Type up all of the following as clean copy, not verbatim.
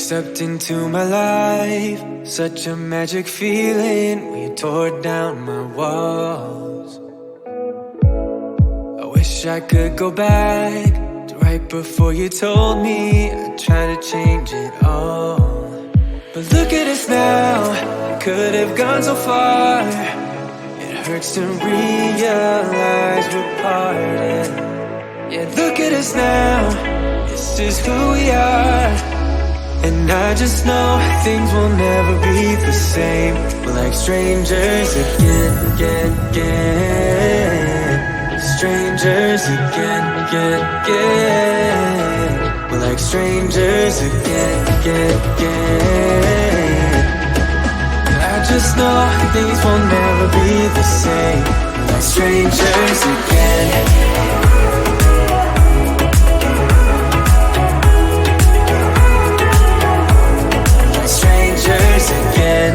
stepped into my life. Such a magic feeling when you tore down my walls. I wish I could go back to right before you told me I'd try to change it all. But look at us now, it could have gone so far. It hurts to realize we're parted. Yeah, look at us now, this is who we are. And I just know things will never be the same. We're like strangers again. Strangers again. We're like strangers again. I just know things will never be the same. We're like strangers again. Again,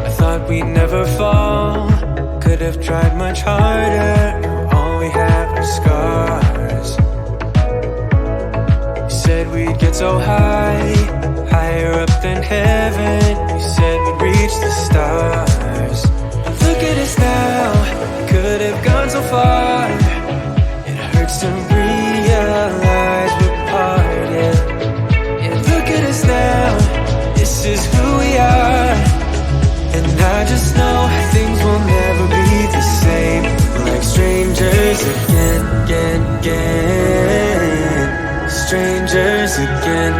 I thought we'd never fall. Could have tried much harder. Now all we have are scars. You said we'd get so high, higher up than heaven. You said we'd reach the stars. But look at us now, could have gone so far. It hurts to realize we're parted. Yeah, look at us now, this is who we are. And I just know things will never be the same. We're like strangers again. Strangers again.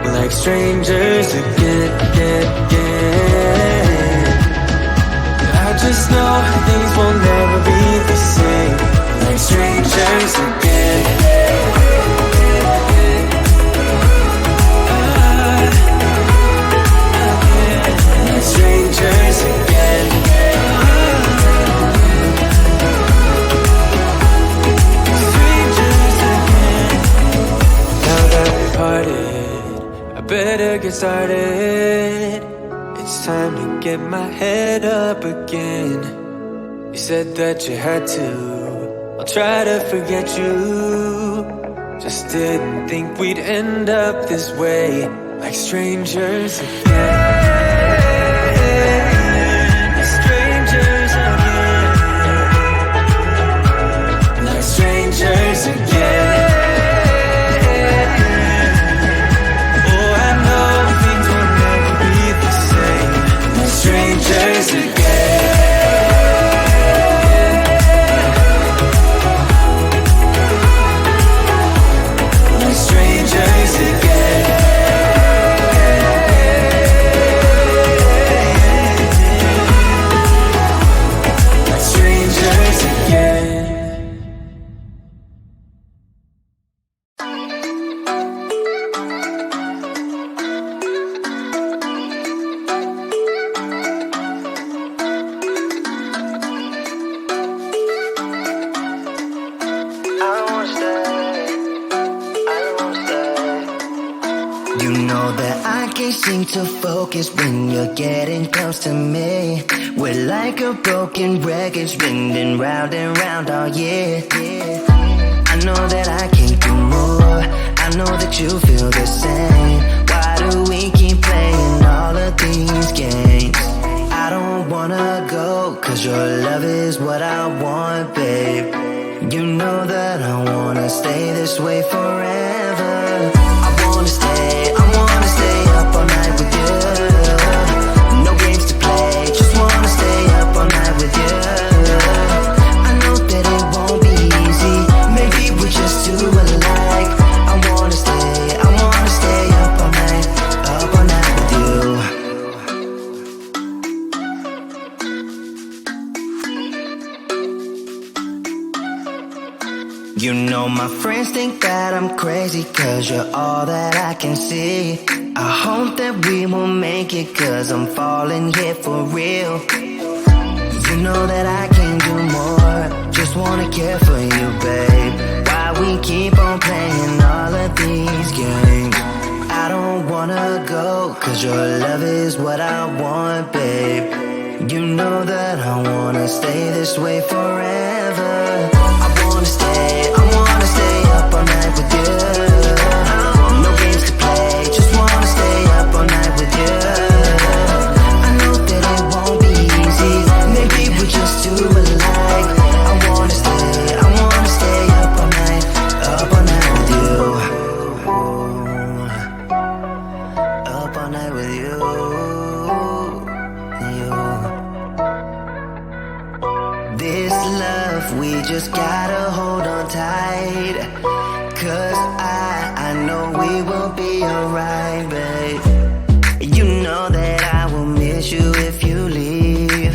We're like strangers again. I just know things will never be the same. We're like strangers again. Strangers again. Strangers again. Now that we parted, I better get started. It's time to get my head up again. You said that you had to, I'll try to forget you. Just didn't think we'd end up this way. Like strangers again. Strangers again. Oh, I know things will never be the same. Strangers again. Strangers again. Strangers again. Seem to focus when you're getting close to me. We're like a broken record spinning round and round all year. I know that I can't do more. I know that you feel the same. Why do we keep playing all of these games? I don't wanna go, cause your love is what I want, babe. You know that I wanna stay this way forever. I wanna stay up all night with you. No games to play, just wanna stay up all night with you. I know that it won't be easy, maybe we're just too alike. I wanna stay up all night with you. You know my friends think that I'm crazy, cause you're all that I can see. I hope that we will make it, cause I'm falling here for real. You know that I can't do more, just wanna care for you, babe. Why we keep on playing all of these games? I don't wanna go, cause your love is what I want, babe. You know that I wanna stay this way forever. I wanna stay up all night with you. No games tight. Cause I know we will be alright, babe. You know that I will miss you if you leave.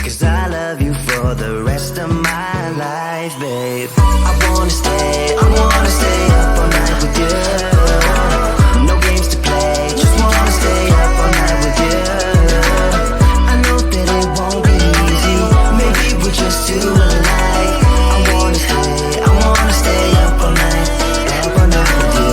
Cause I love you for the rest of my life, babe. I wanna stay up all night with you. No games to play, just wanna stay up all night with you. I know that it won't be easy, maybe we're just too alike. I wanna stay up all night with you.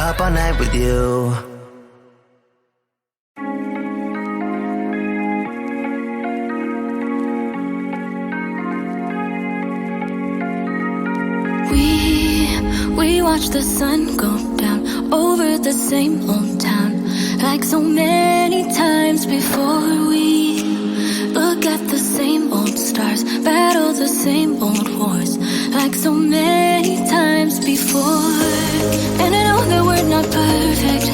Up all night with you. We watch the sun go down over the same old town, like so many times before. We look at the same old stars, battle the same old wars, like so many times before. And I know that we're not perfect,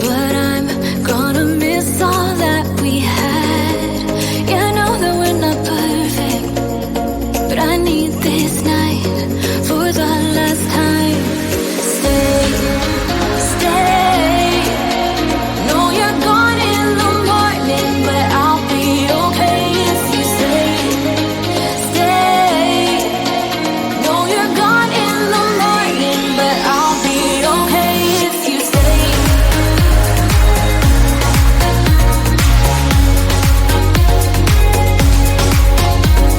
but I'm gonna miss all that we had. Yeah, I know that we're not perfect, but I need this night for the last time. Stay. Know you're gone in the morning, but I'll be okay if you stay. Know you're gone in the morning, but I'll be okay if you stay.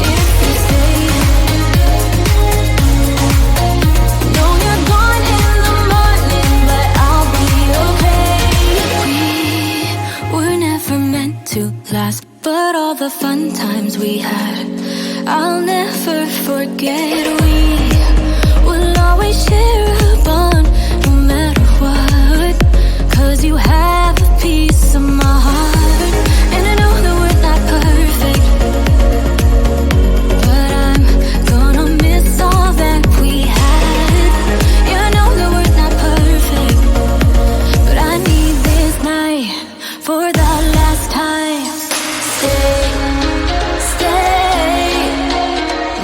If you stay. Know you're gone in the morning, but I'll be okay. We were never meant to last, but all the fun times we had, I'll never forget. We will always share a bond, no matter what. Cause you have a piece of my heart. And I know that we're not perfect, but I'm gonna miss all that we had. Yeah, I know that we're not perfect, but I need this night for the last time. Stay.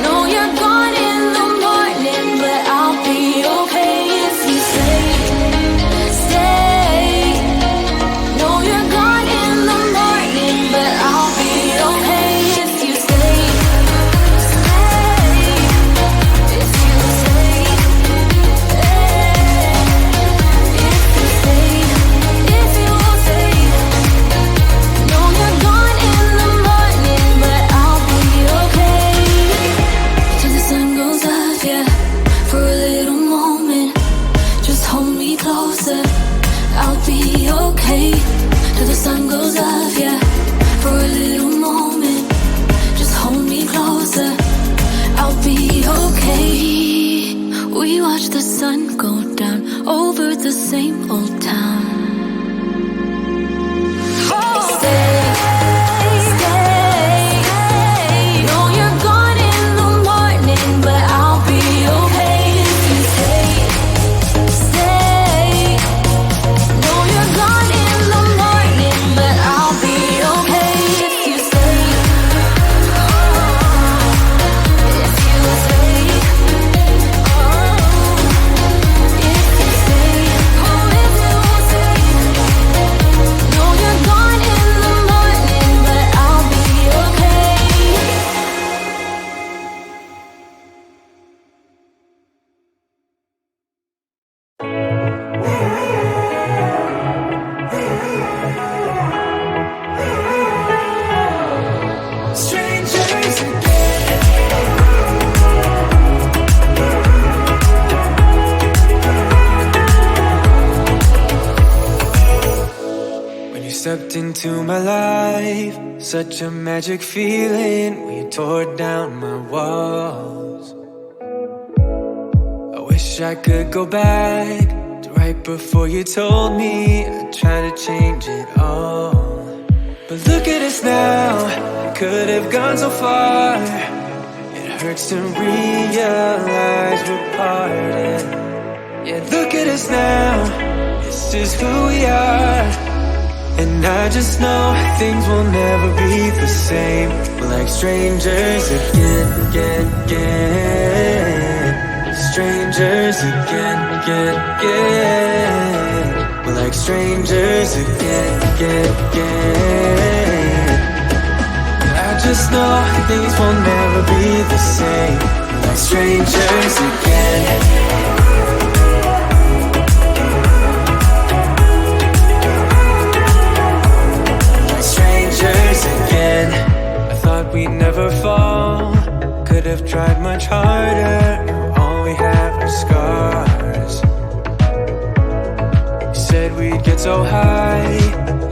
Know you're gone in the morning, but I'll be okay if you stay. Know you're gone in the morning, but I'll be okay if you stay. If you stay. If you stay. Know you're gone in the morning, but I'll be okay. Till the sun goes up, yeah, for a little moment. Just hold me closer, I'll be okay. Till the sun goes up, yeah, for a little moment. Just hold me closer, I'll be okay. We watch the sun go down over the same old town. Stay. Know you're gone in the morning, but I'll be okay if you stay. Know you're gone in the morning, but I'll be okay if you stay. If you stay. If you stay. Oh, if you stay. Know you're gone in the morning, but I'll be okay. Strangers when you stepped into my life, such a magic feeling when you tore down my walls. I wish I could go back to right before you told me I'd try to change it all. But look at us now, we could have gone so far. It hurts to realize we're parted. Yeah, look at us now, this is who we are. And I just know things will never be the same. We're like strangers again. Strangers again. We're like strangers again. I just know things will never be the same. We're like strangers again. Again, I thought we'd never fall. Could have tried much harder. Now all we have are scars. You said we'd get so high,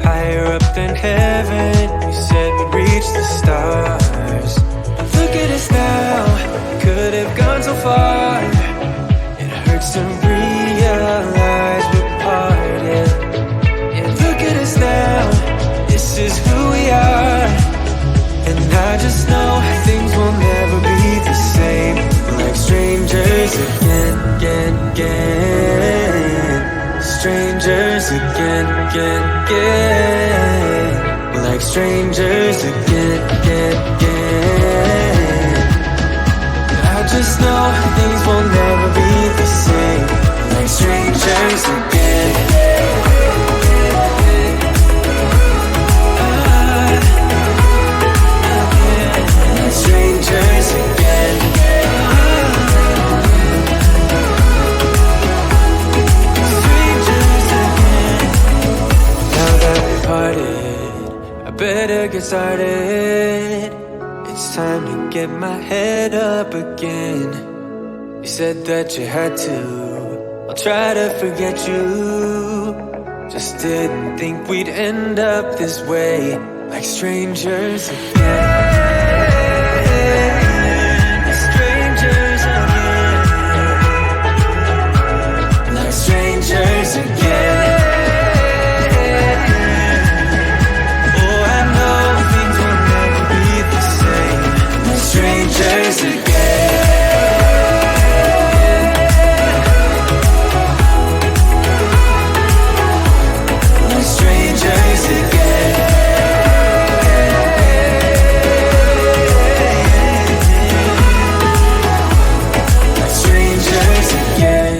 higher up than heaven. You said we'd reach the stars. But look at us now, could have gone so far. It hurts to realize we're parted. Yeah, look at us now, this is who we are. And I just know things will never be the same. We're like strangers again. Strangers again. We're like strangers again. I just know things will never be the same. We're like strangers again. Strangers again. Strangers again. Now that we parted, I better get started. It's time to get my head up again. You said that you had to, I'll try to forget you. Just didn't think we'd end up this way, like strangers again. Strangers again. Oh, I know things will never be the same. We're strangers again. We're strangers again. We're strangers again.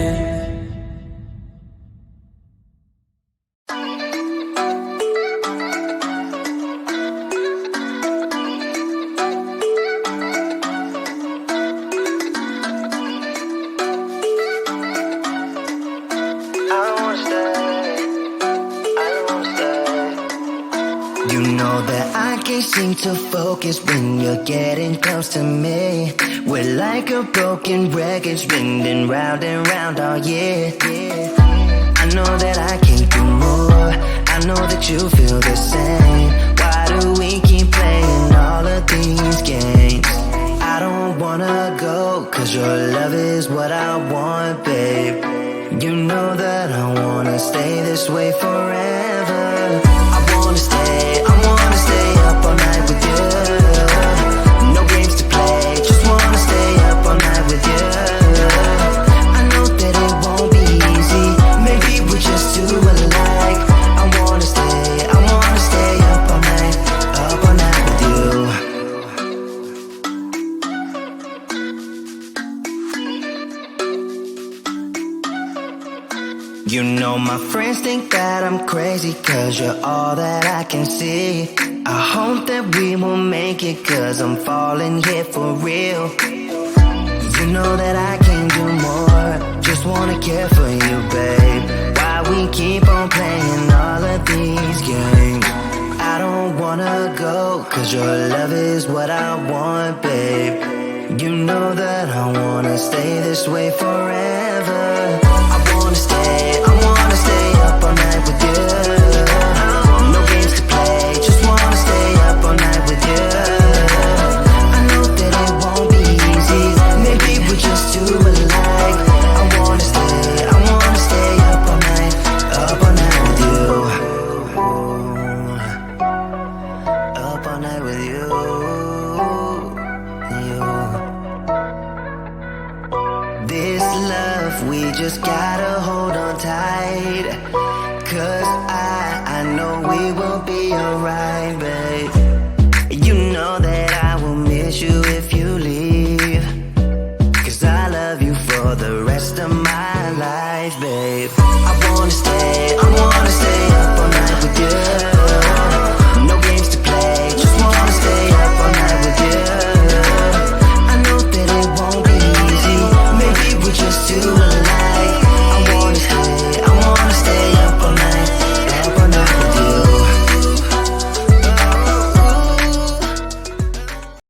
Seem to focus when you're getting close to me. We're like a broken record spinning round and round all year. I know that I can't do more. I know that you feel the same. Why do we keep playing all of these games? I don't wanna go, cause your love is what I want, babe. You know that I wanna stay this way forever. I wanna stay up all night with you. No games to play, just wanna stay up all night with you. I know that it won't be easy, maybe we're just too alike. I wanna stay up all night with you. You know my friends think that I'm crazy, cause you're all that I can see. I hope that we will make it, cause I'm falling here for real. You know that I can't do more, just wanna care for you, babe. Why we keep on playing all of these games? I don't wanna go, cause your love is what I want, babe. You know that I wanna stay this way forever. I wanna stay up all night with you. No games to play, just wanna stay up all night with you. I know that it won't be easy, maybe we're just too alike. I wanna stay up all night with you. we just gotta hold on tight. Cause I know we will be alright, babe. You know that I will miss you if you leave. Cause I love you for the rest of my life, babe. I wanna stay